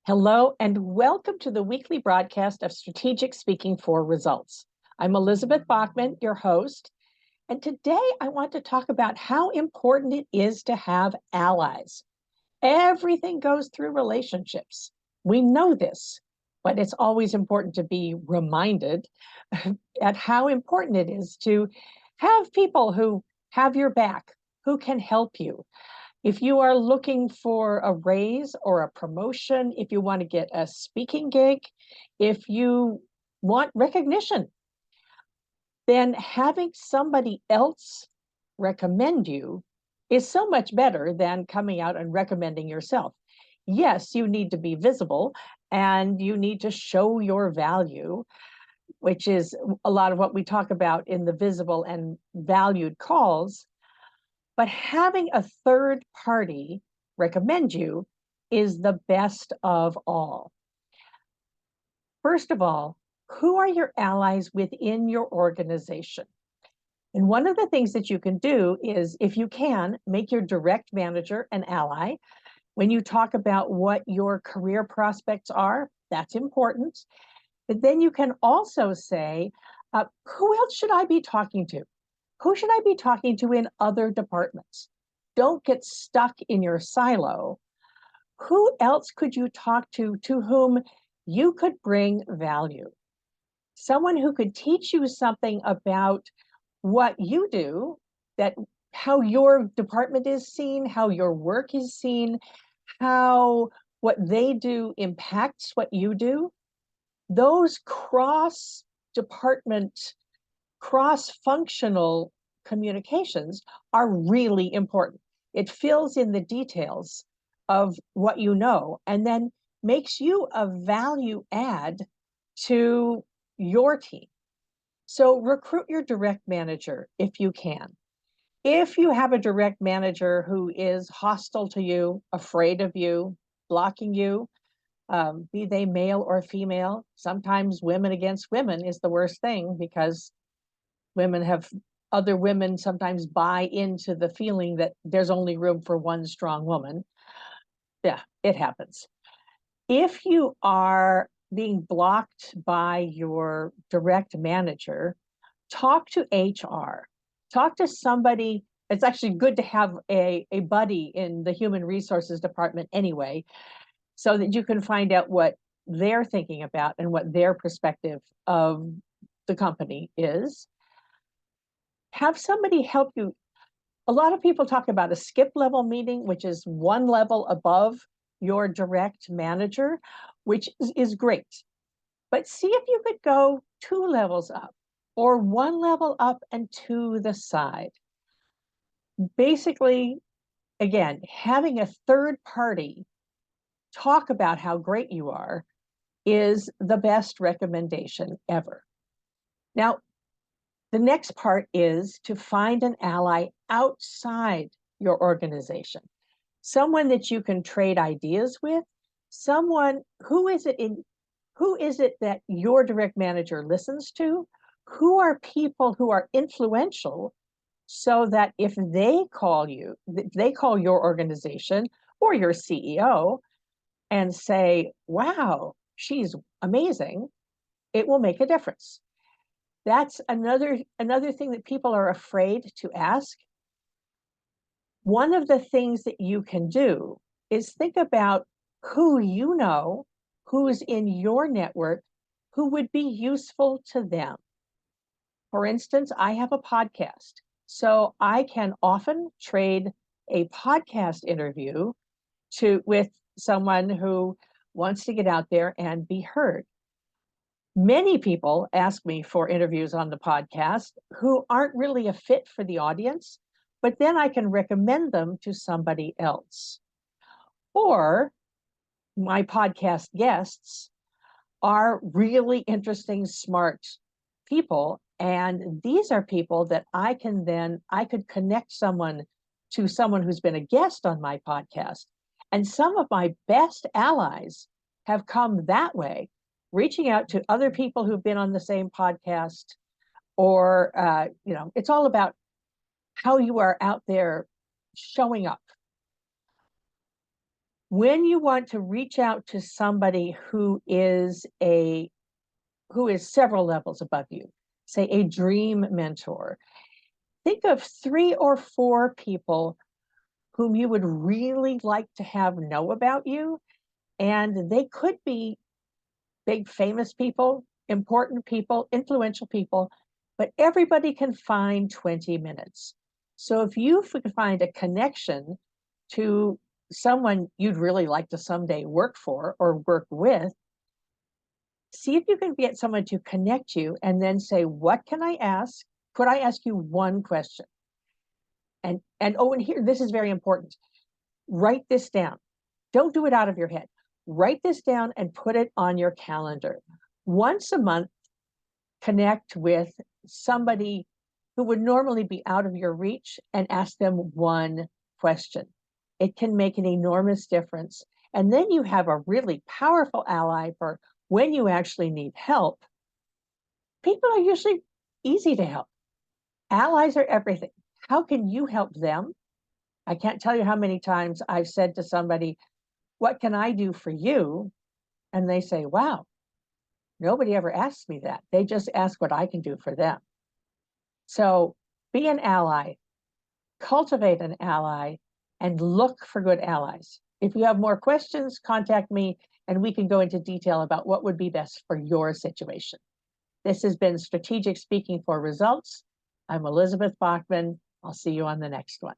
Hello, and welcome to the weekly broadcast of Strategic Speaking for Results. I'm Elizabeth Bachman, your host, and today I want to talk about how important it is to have allies. Everything goes through relationships. We know this, but it's always important to be reminded at how important it is to have people who have your back, who can help you. If you are looking for a raise or a promotion, if you want to get a speaking gig, if you want recognition, then having somebody else recommend you is so much better than coming out and recommending yourself. Yes, you need to be visible and you need to show your value, which is a lot of what we talk about in the visible and valued calls. But having a third party recommend you is the best of all. First of all, who are your allies within your organization? And one of the things that you can do is, if you can, make your direct manager an ally. When you talk about what your career prospects are, that's important. But then you can also say, who else should I be talking to? Who should I be talking to in other departments? Don't get stuck in your silo. Who else could you talk to whom you could bring value? Someone who could teach you something about what you do, that how your department is seen, how your work is seen, how what they do impacts what you do. Those cross-department, cross-functional communications are really important. It fills in the details of what you know and then makes you a value add to your team. So recruit your direct manager if you can. If you have a direct manager who is hostile to you, afraid of you, blocking you, be they male or female, sometimes women against women is the worst thing because other women sometimes buy into the feeling that there's only room for one strong woman. Yeah, it happens. If you are being blocked by your direct manager, talk to HR. Talk to somebody. It's actually good to have a buddy in the human resources department anyway, so that you can find out what they're thinking about and what their perspective of the company is. Have somebody help you. A lot of people talk about a skip level meeting, which is one level above your direct manager, which is great. But see if you could go two levels up or one level up and to the side. Basically, again, having a third party talk about how great you are is the best recommendation ever. Now, the next part is to find an ally outside your organization, someone that you can trade ideas with, someone who is it that your direct manager listens to? Who are people who are influential so that if they call your organization or your CEO and say, wow, she's amazing, it will make a difference. That's another thing that people are afraid to ask. One of the things that you can do is think about who you know, who's in your network, who would be useful to them. For instance, I have a podcast, so I can often trade a podcast interview with someone who wants to get out there and be heard. Many people ask me for interviews on the podcast who aren't really a fit for the audience, but then I can recommend them to somebody else. Or my podcast guests are really interesting, smart people. And these are people that I could connect someone to someone who's been a guest on my podcast. And some of my best allies have come that way, reaching out to other people who've been on the same podcast, or, it's all about how you are out there showing up. When you want to reach out to somebody who is several levels above you, say a dream mentor, think of 3 or 4 people whom you would really like to have know about you. And they could be big, famous people, important people, influential people, but everybody can find 20 minutes. So if you could find a connection to someone you'd really like to someday work for or work with, see if you can get someone to connect you and then say, what can I ask? Could I ask you one question? And here, this is very important. Write this down. Don't do it out of your head. Write this down and put it on your calendar. Once a month, connect with somebody who would normally be out of your reach and ask them one question. It can make an enormous difference. And then you have a really powerful ally for when you actually need help. People are usually easy to help. Allies are everything. How can you help them? I can't tell you how many times I've said to somebody, what can I do for you? And they say, wow, nobody ever asks me that. They just ask what I can do for them. So be an ally, cultivate an ally, and look for good allies. If you have more questions, contact me and we can go into detail about what would be best for your situation. This has been Strategic Speaking for Results. I'm Elizabeth Bachman. I'll see you on the next one.